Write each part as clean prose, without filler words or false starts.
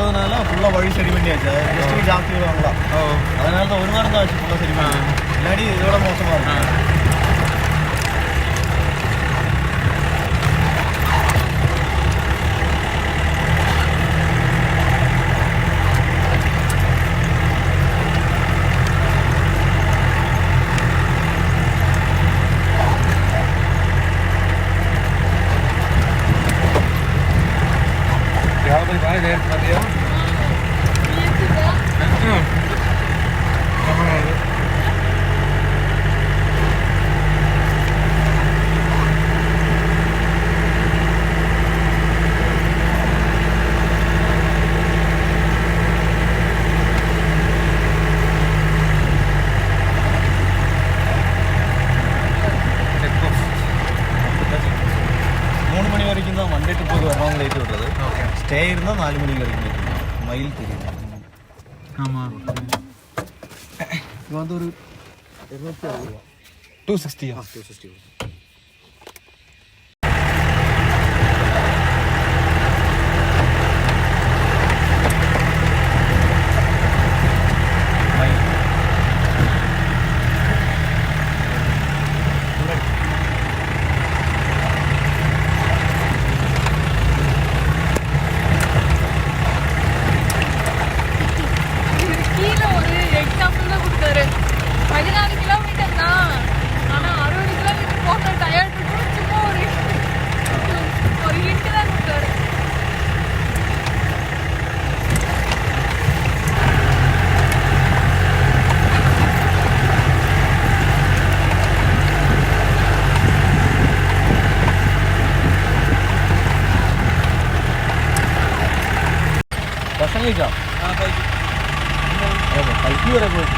இருக்கிறதுனால ஃபுல்லாக வழி சரி பண்ணியாச்சு. ஜஸ்ட்டு ஜாஸ்தி விடுவாங்களா, அதனால தான் ஒரு வாரம் தான் ஆச்சு ஃபுல்லாக சரி பண்ணி. இல்லாடி இதோட மோசமாக இருக்கும். ஸ்டே இருந்தால் 4 மணி வரைக்கும் மயில் தெரியும். ஆமாம், இது வந்து ஒரு 260. ഭക്ഷണം കഴിച്ചോ? കൽക്കി വരെ പോയി.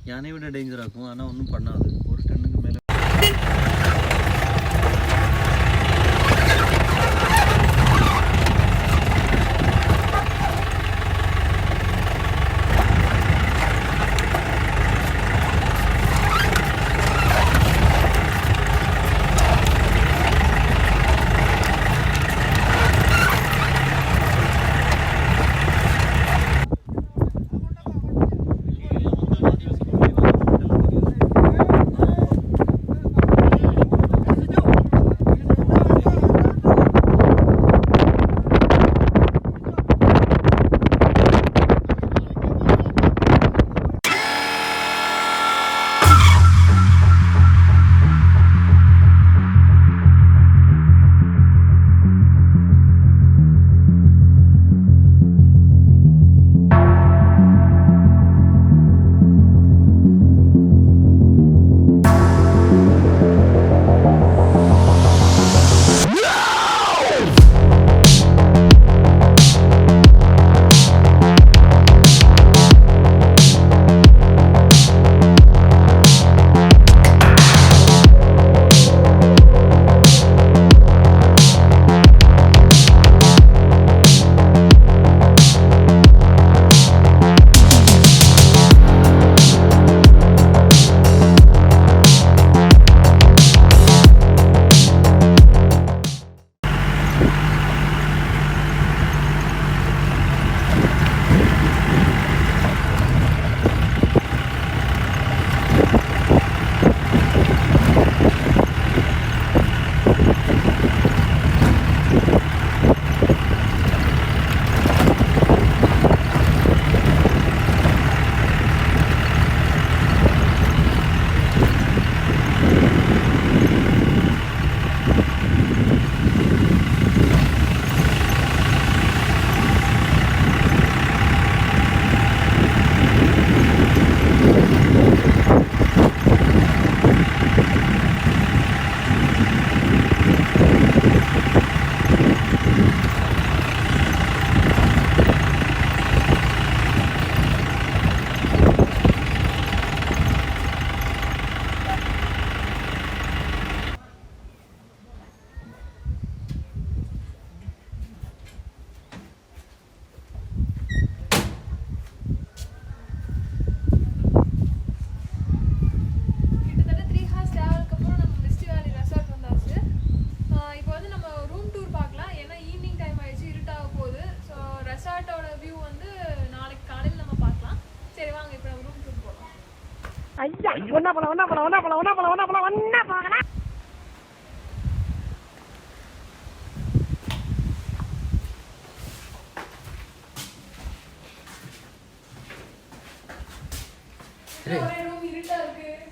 யானை விட டேஞ்சராக இருக்கும், ஆனால் ஒன்றும் பண்ணாது. ஒரு டன்னுக்கு மேலே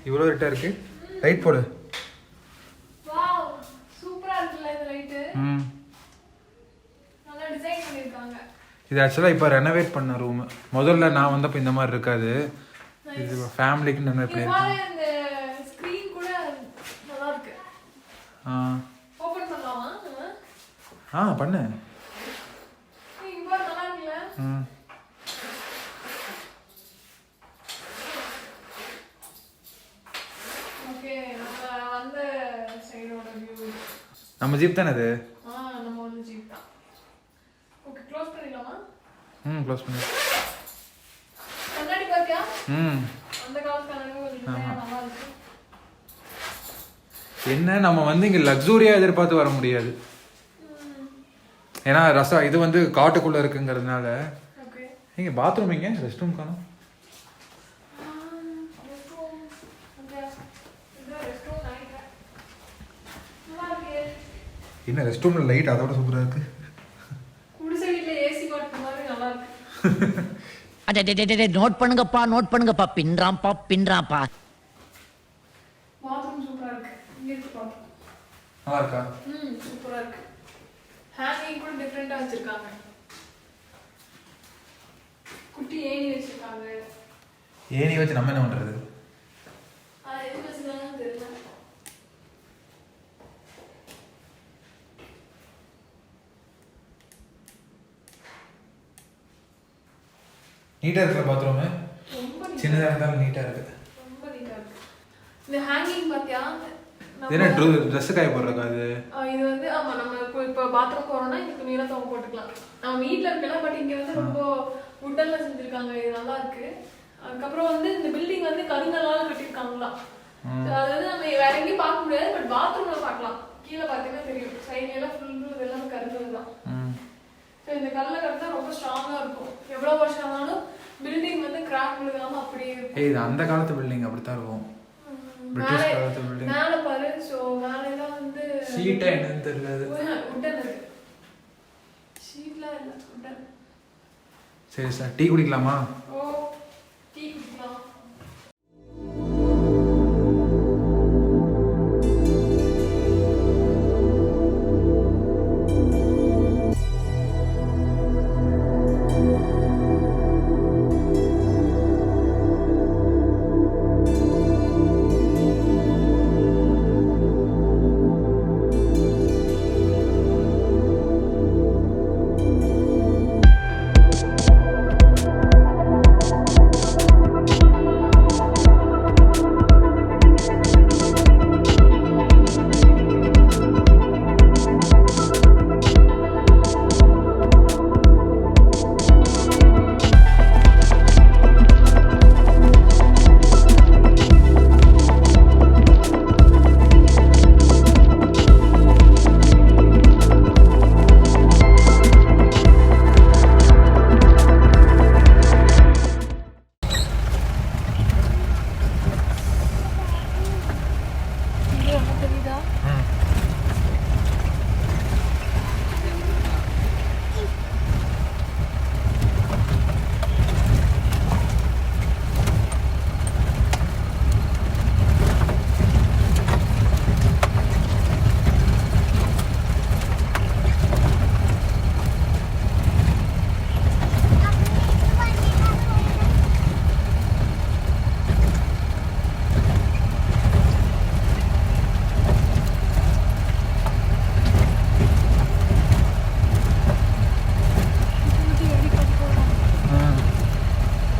இவ்வளோ இருட்டா இருக்கு. லைட் போடு. வாவ் சூப்பரா இருக்குல இந்த லைட். நல்லா டிசைன் பண்ணிருக்காங்க. இது ஆக்சுவலா இப்போ ரெனோவேட் பண்ண ரூம். முதல்ல நான் வந்தப்ப இந்த மாதிரி இருக்காது. இது ஃபேமிலிக்கு ரெனோவேட் பண்ணிருக்காங்க. இந்த ஸ்கிரீன் கூட நல்லா இருக்கு. ஓபன் பண்ணலாமா? பண்ணு. இங்க பாரு நல்லா இருக்குல. நம்ம ஜீப் தானே அது? நம்ம வந்து ஜீப் தான். ஓகே க்ளோஸ் பண்ணிடலாமா? க்ளோஸ் பண்ணு. கண்ணாடி பாத்தியா? அந்த காலத்து கண்ணாடி நல்லா இருக்கு. என்ன நம்ம வந்து இங்க லக்ஸூரியா எதிர்பார்த்து வர முடியாது. ஏன்னா இது வந்து காட்டுக்குள்ள இருக்குங்கிறதுனால. ஓகே. இங்க பாத்ரூம் இங்க ரெஸ்ட் ரூம் காணோம். என்ன ரெஸ்ட் ரூம்ல லைட் அதோட சூப்பரா இருக்கு. குடிசை வீட்ல ஏசி போட்ட மாதிரி நல்லா இருக்கு. அடடடடட நோட் பண்ணுங்கப்பா பின்றாம்பா. பாத்ரூம் சூப்பரா இருக்கு. இங்க இருக்கு பாத்ரூம். நல்லா இருக்கா? சூப்பரா இருக்கு. ஹேங்கிங் கூட டிஃபரெண்டா வச்சிருக்காங்க. குட்டி ஏணி வச்சிருக்காங்க. ஏணி வச்சு நம்ம என்ன பண்றது? எது வச்சிருக்காங்கன்னு தெரியல. நீட்டா இருக்கு பாத்ரூம். சின்னதா இருந்தாலும் நீட்டா இருக்கு. இந்த ஹேங்கிங் பாத்தியா என்ன ட்ரெஸ் காய போடுறக்கா அது? இது வந்து ஆமா நம்ம இப்போ பாத்ரூம் போறோம்னா இந்த துணியெல்லாம் தொங்க போட்டுக்கலாம். நம்ம வீட்ல இருக்கலாம், பட் இங்க வந்து ரொம்ப உட்டன்ல செஞ்சிருக்காங்க. இது நல்லா இருக்கு. அதுக்கப்புறம் வந்து இந்த பில்டிங் வந்து கருங்கல்லால கட்டியிருக்காங்களாம். அதாவது நம்ம வேற எங்கேயும் பார்க்க முடியாது, பட் பாத்ரூம்ல பார்க்கலாம். கீழே பார்த்தீங்கன்னா தெரியும், சைட்ல எல்லாம் ஃபுல் எல்லாமே கருங்கல் தான். இந்த கல்ல கட்டினா ரொம்ப ஸ்ட்ராங்கா இருக்கும். எவ்வளவு வருஷம் ஆனாலும் பில்டிங் வந்து கிராக் விழுகாம அப்படியே இருக்கும். இது அந்த காலத்து பில்டிங் அப்படித்தான் இருக்கும். பிரிட்டிஷ் காலத்து பில்டிங். மேல பாரு, சோ மேல எல்லாம் வந்து ஷீட்டா என்னன்னு தெரியல. உட்டன் இருக்கு. ஷீட்லாம் இல்ல, உட்டன். சரி சார், டீ குடிக்கலாமா?